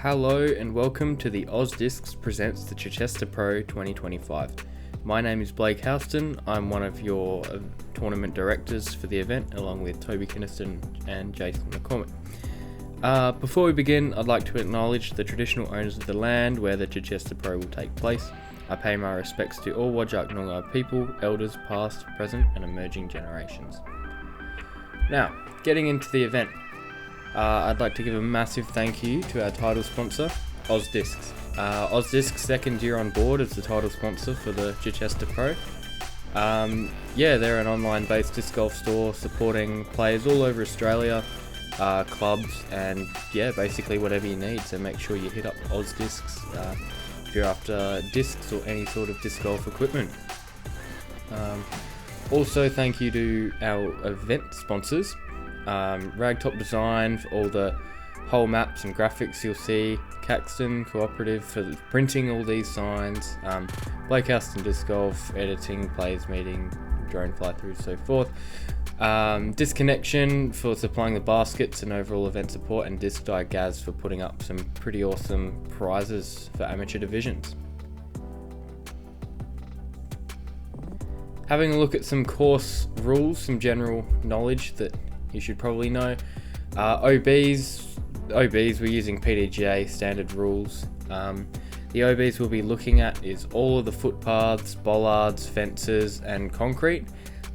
Hello and welcome to the Oz Discs presents the Chichester Pro 2025. My name is Blake Houston. I'm one of your tournament directors for the event, along with Toby Kinniston and Jason McCormick. Before we begin, I'd like to acknowledge the traditional owners of the land where the Chichester Pro will take place. I pay my respects to all Whadjuk Noongar people, elders past, present and emerging generations. Now, getting into the event. I'd like to give a massive thank you to our title sponsor, Oz Discs. Oz Discs' second year on board as the title sponsor for the Chichester Pro. They're an online-based disc golf store supporting players all over Australia, clubs, and basically whatever you need. So make sure you hit up Oz Discs if you're after discs or any sort of disc golf equipment. Also, thank you to our event sponsors. Ragtop Design for all the whole maps and graphics you'll see, Caxton Cooperative for printing all these signs, Blake Houston Disc Golf, editing, players meeting, drone fly-throughs, so forth, Disconnection for supplying the baskets and overall event support, and Disc Dye Gaz for putting up some pretty awesome prizes for amateur divisions. Having a look at some course rules, some general knowledge that you should probably know. OBs, we're using PDGA standard rules. The OBs we'll be looking at is all of the footpaths, bollards, fences and concrete,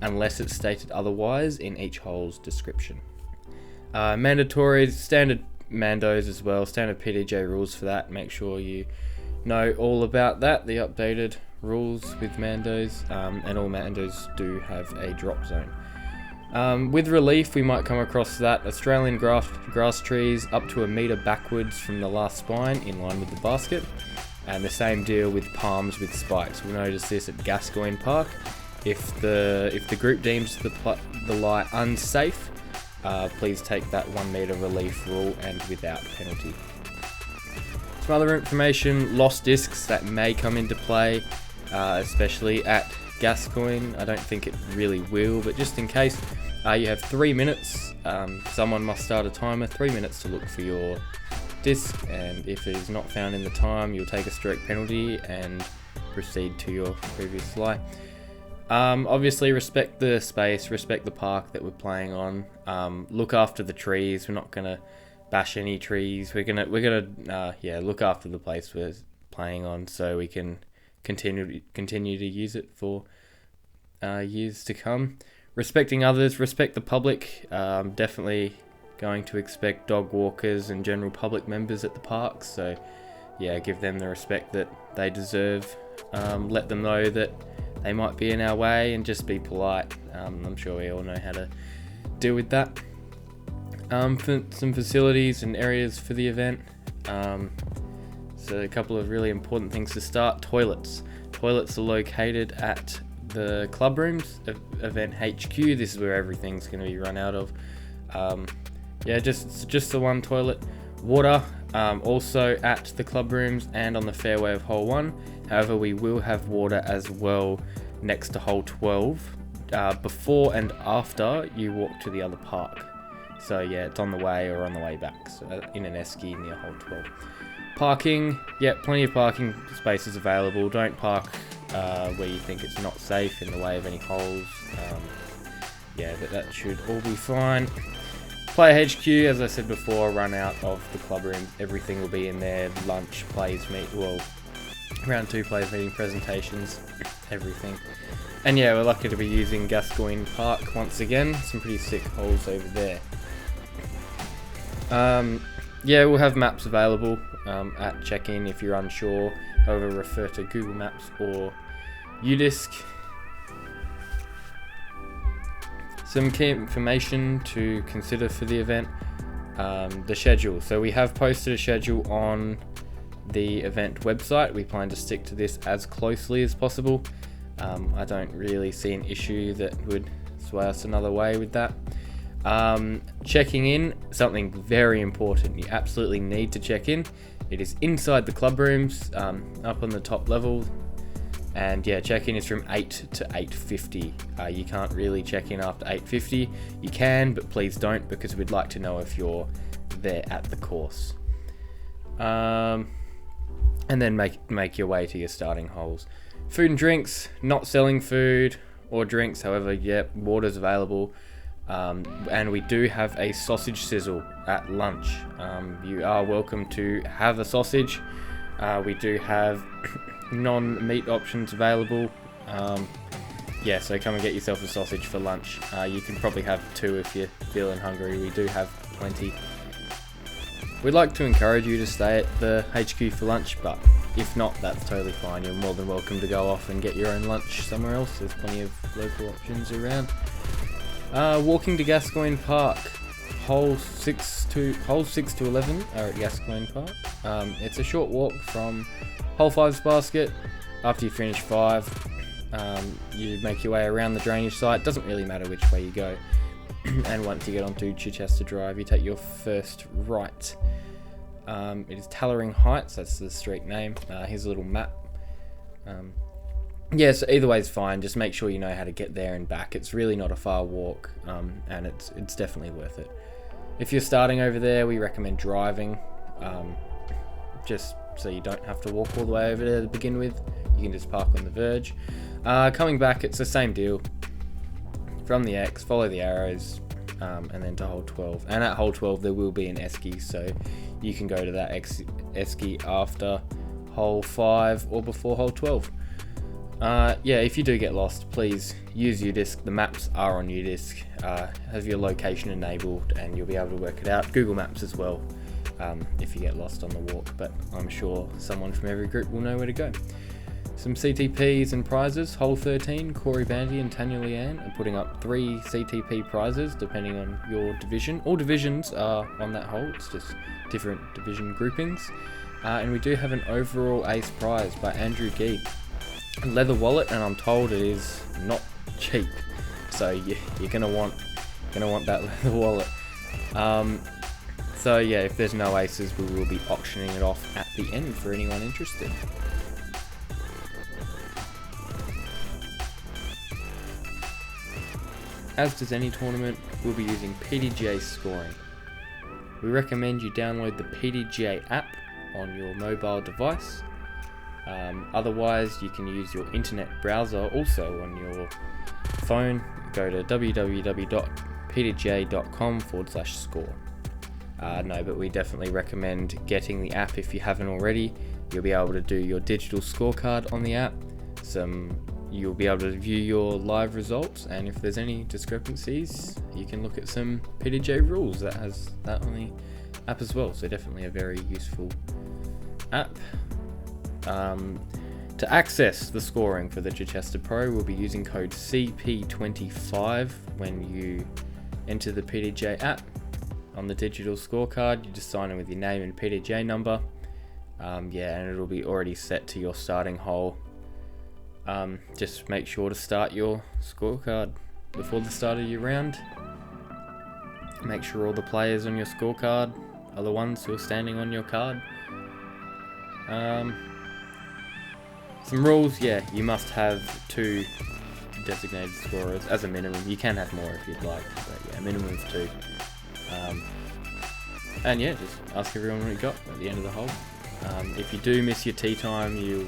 unless it's stated otherwise in each hole's description. Mandatories, standard Mandos as well, standard PDGA rules for that. Make sure you know all about that, the updated rules with Mandos, and all Mandos do have a drop zone. With relief, we might come across that Australian grass trees up to a metre backwards from the last spine in line with the basket, and the same deal with palms with spikes. We'll notice this at Gascoyne Park. If the group deems the lie unsafe, please take that 1 metre relief rule and without penalty. Some other information, lost discs that may come into play, especially at Gascoyne. I don't think it really will, but just in case, you have 3 minutes. Someone must start a timer, 3 minutes to look for your disc, and if it is not found in the time, you'll take a strict penalty and proceed to your previous lie. Obviously, respect the space, respect the park that we're playing on. Look after the trees. We're not gonna bash any trees. We're gonna look after the place we're playing on, so we can continue to use it for years to come. Respecting others, respect the public. Definitely going to expect dog walkers and general public members at the park, so give them the respect that they deserve. Let them know that they might be in our way and just be polite. I'm sure we all know how to deal with that. For some facilities and areas for the event. So a couple of really important things to start. Toilets are located at the club rooms, event HQ. This is where everything's going to be run out of. Just the one toilet. Water also at the club rooms and on the fairway of hole 1. However, we will have water as well next to hole 12 before and after you walk to the other park. So it's on the way or on the way back, so in an esky near hole 12. Parking, plenty of parking spaces available. Don't park where you think it's not safe in the way of any holes. That should all be fine. Player HQ, as I said before, run out of the club room. Everything will be in there. Lunch, round 2 players meeting, presentations, everything. And we're lucky to be using Gascoyne Park once again. Some pretty sick holes over there. We'll have maps available at check-in if you're unsure. However, refer to Google Maps or UDisc. Some key information to consider for the event. The schedule. So we have posted a schedule on the event website. We plan to stick to this as closely as possible. I don't really see an issue that would sway us another way with that. Checking in, something very important. You absolutely need to check in. It is inside the club rooms, up on the top level, and check-in is from 8 to 8:50. You can't really check in after 8:50. You can, but please don't, because we'd like to know if you're there at the course. and then make your way to your starting holes. Food and drinks, not selling food or drinks, however, water's available. And we do have a sausage sizzle at lunch. You are welcome to have a sausage. We do have non-meat options available. So come and get yourself a sausage for lunch. You can probably have 2 if you're feeling hungry. We do have plenty. We'd like to encourage you to stay at the HQ for lunch, but if not, that's totally fine. You're more than welcome to go off and get your own lunch somewhere else. There's plenty of local options around. Walking to Gascoigne Park. Holes 6 to 11 are at Gascoigne Park. It's a short walk from hole 5's basket. After you finish 5, you make your way around the drainage site. Doesn't really matter which way you go. And once you get onto Chichester Drive, you take your first right. It is Tallering Heights, that's the street name. Here's a little map. So either way is fine. Just make sure you know how to get there and back. It's really not a far walk, and it's definitely worth it. If you're starting over there, we recommend driving, just so you don't have to walk all the way over there to begin with. You can just park on the verge. Coming back, it's the same deal. From the X, follow the arrows, and then to hole 12. And at hole 12, there will be an esky, so you can go to that esky after hole 5 or before hole 12. If you do get lost, please use your disc. The maps are on your disc. Have your location enabled, and you'll be able to work it out. Google Maps as well, if you get lost on the walk, but I'm sure someone from every group will know where to go. Some CTPs and prizes. Hole 13, Corey Bandy and Tanya Leanne are putting up 3 CTP prizes depending on your division. All divisions are on that hole, it's just different division groupings. And we do have an overall ace prize by Andrew Gee. A leather wallet, and I'm told it is not cheap, so you're gonna want that leather wallet. If there's no aces, we will be auctioning it off at the end for anyone interested. As does any tournament, we'll be using PDGA scoring. We recommend you download the PDGA app on your mobile device. Otherwise, you can use your internet browser also on your phone. Go to www.pdga.com/score. But we definitely recommend getting the app if you haven't already. You'll be able to do your digital scorecard on the app. You'll be able to view your live results, and if there's any discrepancies, you can look at some PDGA rules that has that on the app as well. So definitely a very useful app. To access the scoring for the Chichester Pro, we'll be using code CP25 when you enter the PDGA app. On the digital scorecard, you just sign in with your name and PDGA number. And it'll be already set to your starting hole. Just make sure to start your scorecard before the start of your round. Make sure all the players on your scorecard are the ones who are standing on your card. Some rules, you must have 2 designated scorers as a minimum. You can have more if you'd like, but a minimum of 2. Just ask everyone what you got at the end of the hole. If you do miss your tee time, you'll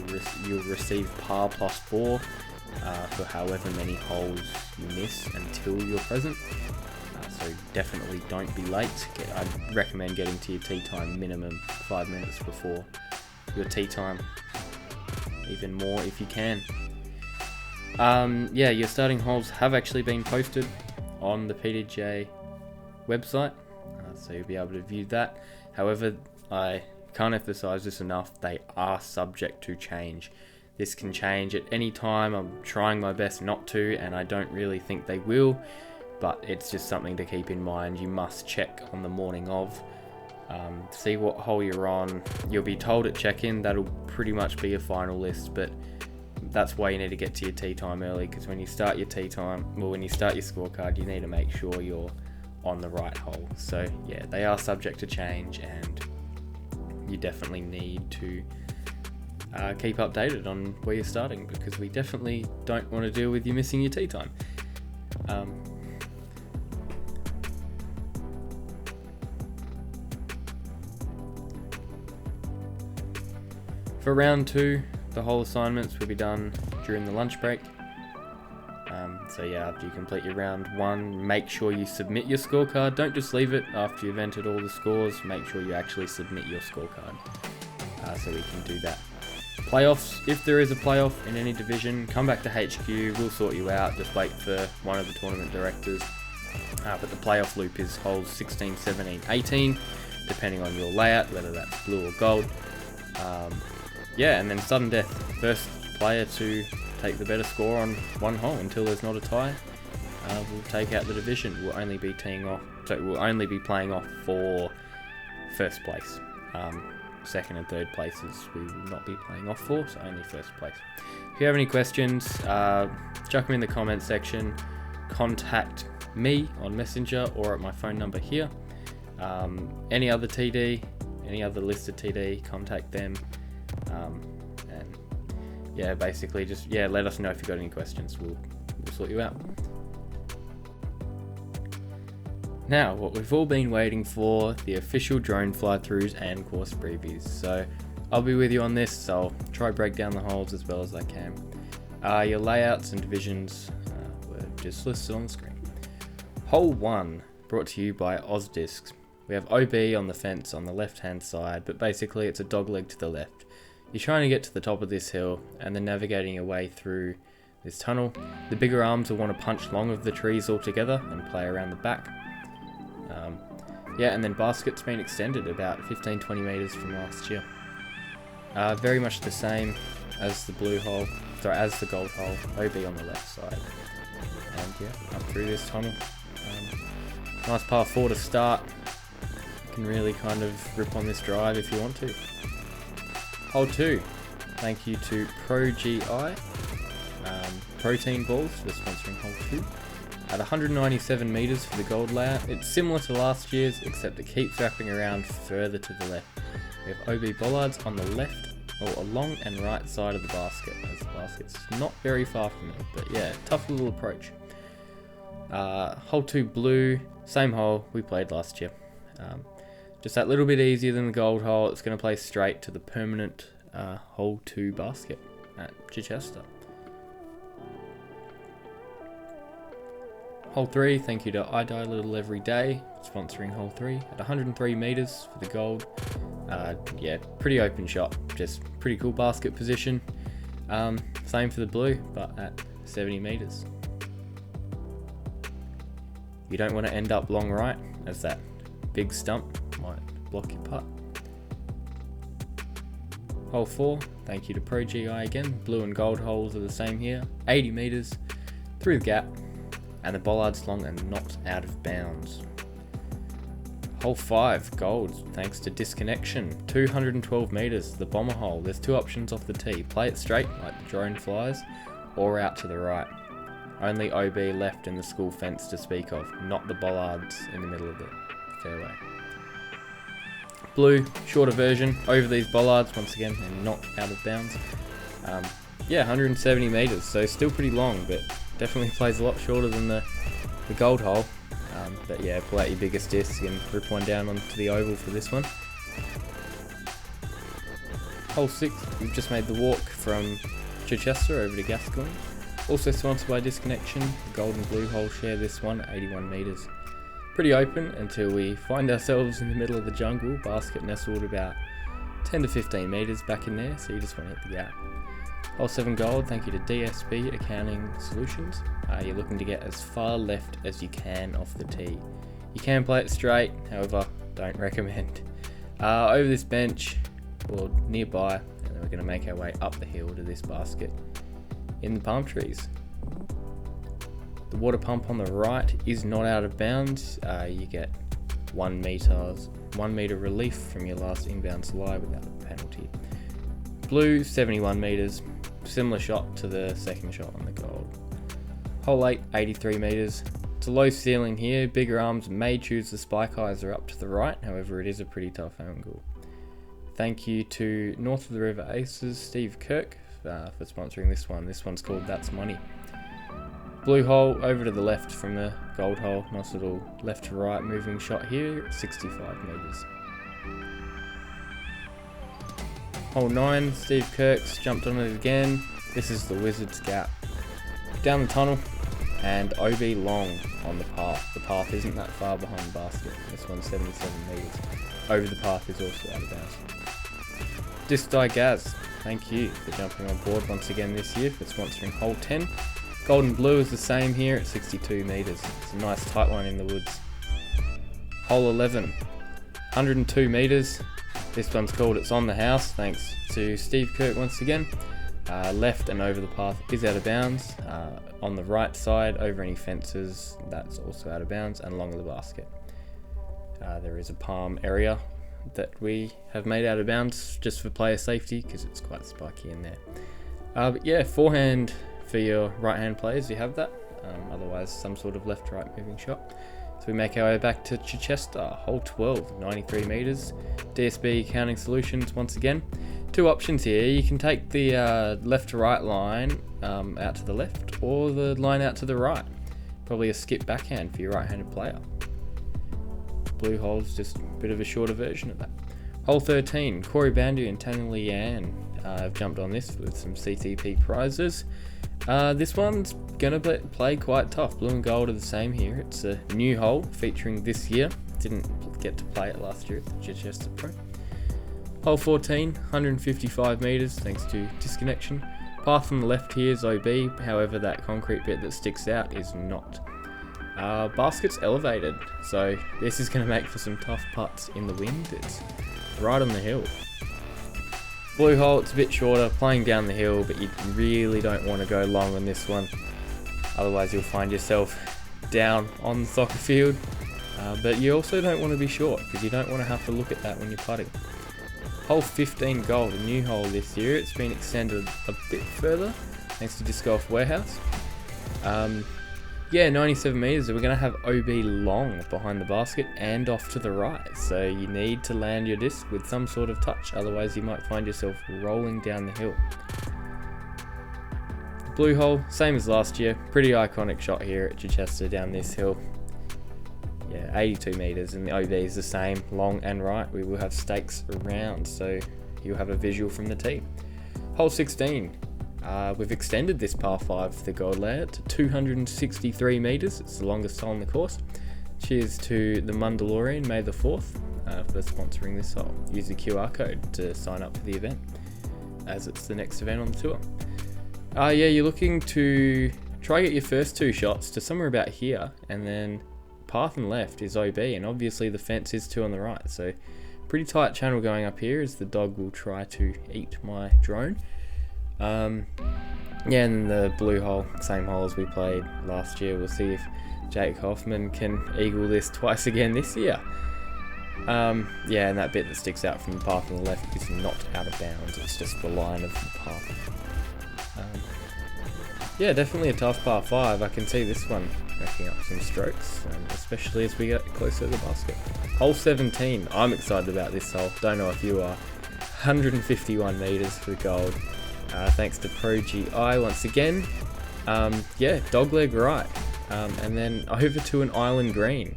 receive par plus 4 for however many holes you miss until you're present. So definitely don't be late. I'd recommend getting to your tee time minimum 5 minutes before your tee time. Even more if you can. Your starting holes have actually been posted on the PDGA website, so you'll be able to view that. However, I can't emphasize this enough, they are subject to change. This can change at any time. I'm trying my best not to, and I don't really think they will, but it's just something to keep in mind. You must check on the morning of, see what hole you're on. You'll be told at check-in. That'll pretty much be a final list, but that's why you need to get to your tee time early, because when you start your tee time, when you start your scorecard, you need to make sure you're on the right hole. So they are subject to change, and you definitely need to keep updated on where you're starting, because we definitely don't want to deal with you missing your tee time. For round 2, the whole assignments will be done during the lunch break. So yeah, after you complete your round 1, make sure you submit your scorecard. Don't just leave it after you've entered all the scores. Make sure you actually submit your scorecard, so we can do that. Playoffs, if there is a playoff in any division, come back to HQ, we'll sort you out. Just wait for one of the tournament directors. But the playoff loop is holes 16, 17, 18, depending on your layout, whether that's blue or gold. Yeah, and then sudden death. First player to take the better score on one hole until there's not a tie will take out the division. We'll only be teeing off, so we'll only be playing off for first place. Second and third places we will not be playing off for, so only first place. If you have any questions, chuck them in the comment section. Contact me on Messenger or at my phone number here. Any other TD, any other listed TD, contact them. And yeah, basically just let us know if you've got any questions. We'll sort you out. Now, what we've all been waiting for, the official drone fly-throughs and course previews. So I'll be with you on this, so I'll try to break down the holes as well as I can. Your layouts and divisions were just listed on the screen. Hole 1, brought to you by Ozdiscs. We have OB on the fence on the left-hand side, but basically it's a dogleg to the left. You're trying to get to the top of this hill and then navigating your way through this tunnel. The bigger arms will want to punch long of the trees altogether and play around the back. And then basket's been extended about 15-20 meters from last year. Very much the same as the as the gold hole, OB on the left side. And yeah, up through this tunnel. Nice par 4 to start. You can really kind of rip on this drive if you want to. Hole 2, thank you to PDGA Protein Balls for sponsoring hole 2. At 197 meters for the gold layout, it's similar to last year's, except it keeps wrapping around further to the left. We have OB bollards on the left, or along and right side of the basket, as the basket's not very far from it, but yeah, tough little approach. Hole 2 blue, same hole we played last year. Just that little bit easier than the gold hole. It's going to play straight to the permanent hole 2 basket at Chichester. Hole 3, thank you to I Die Little Every Day, sponsoring hole 3 at 103 meters for the gold. Yeah, pretty open shot, just pretty cool basket position. Same for the blue, but at 70 meters. You don't want to end up long right, as that big stump might block your putt. Hole 4, thank you to ProGI again. Blue and gold holes are the same here. 80 meters through the gap, and the bollard's long and not out of bounds. Hole 5, gold, thanks to Disconnection. 212 meters, the bomber hole. There's 2 options off the tee. Play it straight, like the drone flies, or out to the right. Only OB left in the school fence to speak of, not the bollards in the middle of the fairway. Blue, shorter version, over these bollards, once again, and not out of bounds. Yeah, 170 meters, so still pretty long, but definitely plays a lot shorter than the gold hole. But yeah, pull out your biggest disc and rip one down onto the oval for this one. Hole 6, we've just made the walk from Chichester over to Gascoyne. Also sponsored by Disconnection, the gold and blue hole share this one at 81 meters. Pretty open until we find ourselves in the middle of the jungle, basket nestled about 10 to 15 meters back in there, so you just want to hit the gap. Hole 7 gold, thank you to DSB Accounting Solutions. You're looking to get as far left as you can off the tee. You can play it straight, however, don't recommend. Over this bench, or nearby, and then we're going to make our way up the hill to this basket in the palm trees. The water pump on the right is not out of bounds. You get 1 meter relief from your last inbound slide without a penalty. Blue, 71 meters, similar shot to the second shot on the gold. Hole 8, 83 meters. It's a low ceiling here. Bigger arms may choose the spike hyzer up to the right, however it is a pretty tough angle. Thank you to North of the River Aces, Steve Kirk, for sponsoring this one. This one's called That's Money. Blue hole over to the left from the gold hole. Nice little left to right moving shot here at 65 meters. hole 9, Steve Kirk's jumped on it again. This is the Wizard's Gap. Down the tunnel, and OB long on the path. The path isn't that far behind the basket. This one's 77 metres. Over the path is also out of bounds. Disc Die Gaz, thank you for jumping on board once again this year for sponsoring hole 10. Golden Blue is the same here at 62 metres. It's a nice tight one in the woods. Hole 11, 102 metres. This one's called It's on the House, thanks to Steve Kirk once again. Left and over the path is out of bounds. On the right side, over any fences, that's also out of bounds, and along the basket. There is a palm area that we have made out of bounds just for player safety because it's quite spiky in there. But yeah, forehand for your right hand players, you have that. Otherwise, some sort of left-right moving shot. So we make our way back to Chichester, hole 12, 93 metres. DSB Counting Solutions once again. Two options here. You can take the left to right line out to the left, or the line out to the right. Probably a skip backhand for your right-handed player. Blue hole's just a bit of a shorter version of that. Hole 13, Corey Bandu and Tanner Leanne have jumped on this with some CTP prizes. This one's gonna play quite tough. Blue and gold are the same here. It's a new hole featuring this year. Didn't get to play it last year at the Chichester Pro. Hole 14, 155 metres thanks to disconnection. Path on the left here is OB, however that concrete bit that sticks out is not. Basket's elevated, so this is going to make for some tough putts in the wind. It's right on the hill. Blue hole, it's a bit shorter, playing down the hill, but you really don't want to go long on this one. Otherwise you'll find yourself down on the soccer field. But you also don't want to be short, because you don't want to have to look at that when you're putting. Hole 15 gold, a new hole this year. It's been extended a bit further, thanks to Disc Golf Warehouse. Yeah, 97 metres, we're going to have OB long behind the basket and off to the right. So you need to land your disc with some sort of touch, otherwise you might find yourself rolling down the hill. Blue hole, same as last year. Pretty iconic shot here at Chichester down this hill. Yeah, 82 metres, and the OB is the same, long and right. We will have stakes around, so you'll have a visual from the tee. Hole 16. We've extended this par 5 for the gold layout to 263 metres. It's the longest hole in the course. Cheers to the Mandalorian, May the 4th, for sponsoring this hole. Use the QR code to sign up for the event, as it's the next event on the tour. Yeah, you're looking to try get your first two shots to somewhere about here, and then path and left is OB, and obviously the fence is 2 on the right. So pretty tight channel going up here as the dog will try to eat my drone. Yeah, and the blue hole, same hole as we played last year. We'll see if Jake Hoffman can eagle this twice again this year. Yeah, and that bit that sticks out from the path on the left is not out of bounds. It's just the line of the path. Yeah, definitely a tough par 5. I can see this one racking up some strokes, especially as we get closer to the basket. Hole 17, I'm excited about this hole. Don't know if you are. 151 metres for the gold. Thanks to Pro GI once again. Yeah, dogleg right. And then over to an island green.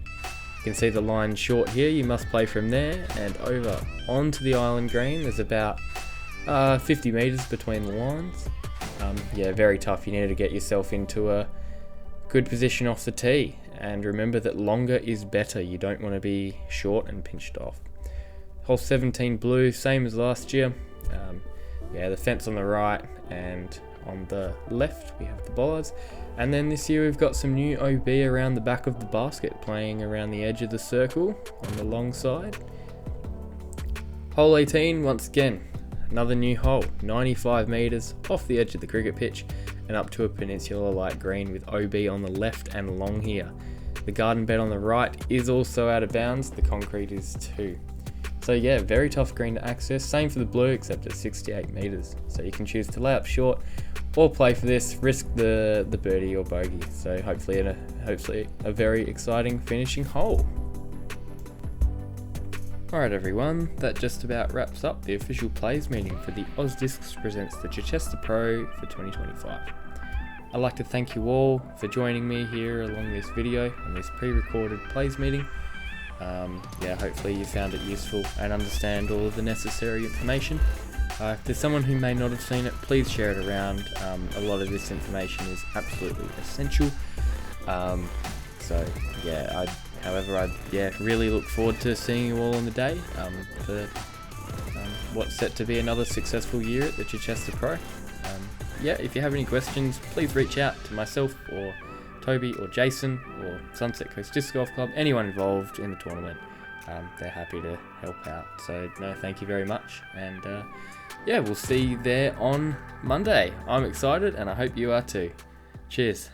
You can see the line short here. You must play from there and over onto the island green. There's about 50 metres between the lines. Yeah, very tough. You need to get yourself into a good position off the tee. And remember that longer is better. You don't want to be short and pinched off. Hole 17 blue, same as last year. Yeah, the fence on the right, and on the left we have the bollards. And then this year we've got some new OB around the back of the basket, playing around the edge of the circle on the long side. Hole 18, once again, another new hole, 95 metres off the edge of the cricket pitch and up to a peninsula light green with OB on the left and long here. The garden bed on the right is also out of bounds, the concrete is 2. So yeah, very tough green to access. Same for the blue, except at 68 metres. So you can choose to lay up short or play for this, risk the birdie or bogey. So hopefully a very exciting finishing hole. Alright everyone, that just about wraps up the official plays meeting for the AusDiscs Presents the Chichester Pro for 2025. I'd like to thank you all for joining me here along this video on this pre-recorded plays meeting. Yeah, hopefully you found it useful and understand all of the necessary information. If there's someone who may not have seen it, please share it around. A lot of this information is absolutely essential. So yeah, I really look forward to seeing you all on the day for what's set to be another successful year at the Chichester Pro. If you have any questions, please reach out to myself or Toby or Jason or Sunset Coast Disc Golf Club, anyone involved in the tournament. They're happy to help out. So no, thank you very much, and we'll see you there on Monday. I'm excited and I hope you are too. Cheers.